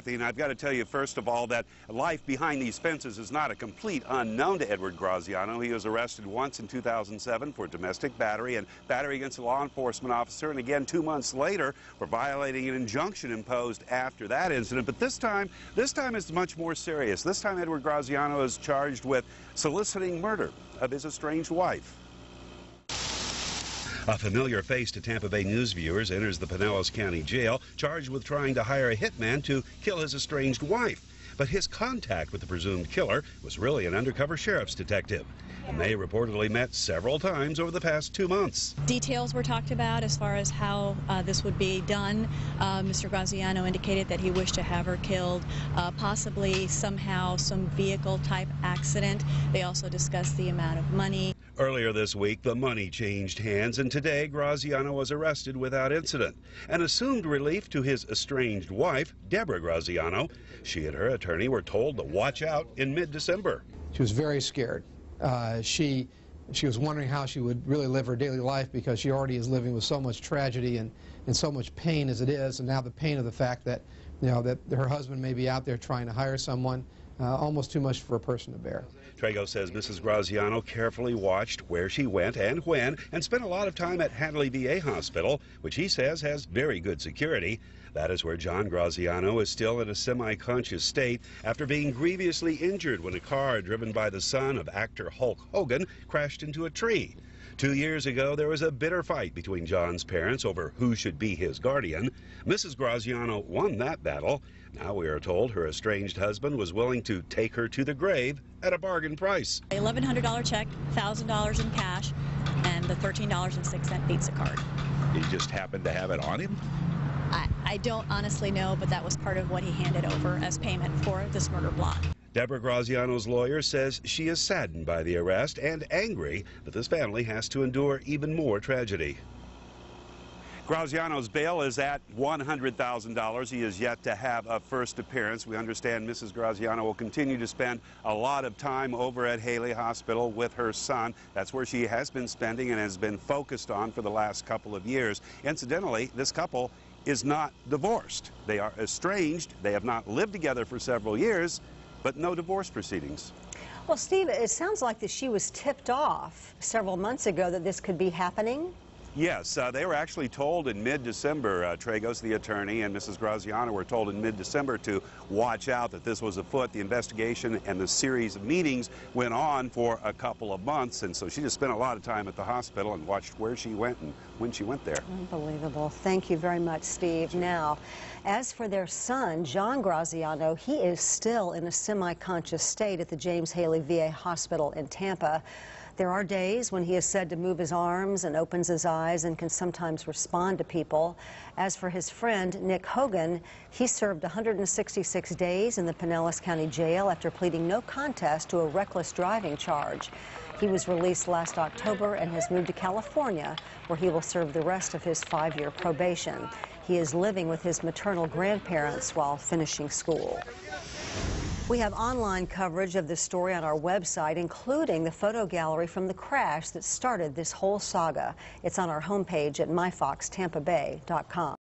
Kathy, and I've got to tell you, first of all, that life behind these fences is not a complete unknown to Edward Graziano. He was arrested once in 2007 for domestic battery and battery against a law enforcement officer, and again 2 months later for violating an injunction imposed after that incident. But this time it's much more serious. This time Edward Graziano is charged with soliciting murder of his estranged wife. A familiar face to Tampa Bay News viewers enters the Pinellas County Jail, charged with trying to hire a hitman to kill his estranged wife. But his contact with the presumed killer was really an undercover sheriff's detective, and they reportedly met several times over the past 2 months. Details were talked about as far as how this would be done. Mr. Graziano indicated that he wished to have her killed, possibly somehow some vehicle-type accident. They also discussed the amount of money. Earlier this week, the money changed hands, and today Graziano was arrested without incident. An assumed relief to his estranged wife, Deborah Graziano. She and her attorney were told to watch out in mid-December. She was very scared. She was wondering how she would really live her daily life, because she already is living with so much tragedy and so much pain as it is, and now the pain of the fact that, that her husband may be out there trying to hire someone. Almost too much for a person to bear. Trago says Mrs. Graziano carefully watched where she went and when, and spent a lot of time at Hadley VA Hospital, which he says has very good security. That is where John Graziano is still in a semi-conscious state after being grievously injured when a car driven by the son of actor Hulk Hogan crashed into a tree. 2 years ago, there was a bitter fight between John's parents over who should be his guardian. Mrs. Graziano won that battle. Now we are told her estranged husband was willing to take her to the grave at a bargain price. $1,100 check, $1,000 in cash, and the $13.06 Visa card. He just happened to have it on him? I don't honestly know, but that was part of what he handed over as payment for this murder plot. Deborah Graziano's lawyer says she is saddened by the arrest and angry that this family has to endure even more tragedy. Graziano's bail is at $100,000. He is yet to have a first appearance. We understand Mrs. Graziano will continue to spend a lot of time over at Haley Hospital with her son. That's where she has been spending and has been focused on for the last couple of years. Incidentally, this couple is not divorced. They are estranged. They have not lived together for several years, but no divorce proceedings. Well, Steve, it sounds like that she was tipped off several months ago that this could be happening. Yes, they were actually told in mid-December, Tragos, the attorney, and Mrs. Graziano were told in mid-December to watch out, that this was afoot. The investigation and the series of meetings went on for a couple of months, and so she just spent a lot of time at the hospital and watched where she went and when she went there. Unbelievable. Thank you very much, Steve. Now, as for their son, John Graziano, he is still in a semi-conscious state at the James Haley VA Hospital in Tampa. There are days when he is said to move his arms and opens his eyes and can sometimes respond to people. As for his friend, Nick Hogan, he served 166 days in the Pinellas County Jail after pleading no contest to a reckless driving charge. He was released last October and has moved to California, where he will serve the rest of his 5-year probation. He is living with his maternal grandparents while finishing school. We have online coverage of this story on our website, including the photo gallery from the crash that started this whole saga. It's on our homepage at myfoxtampabay.com.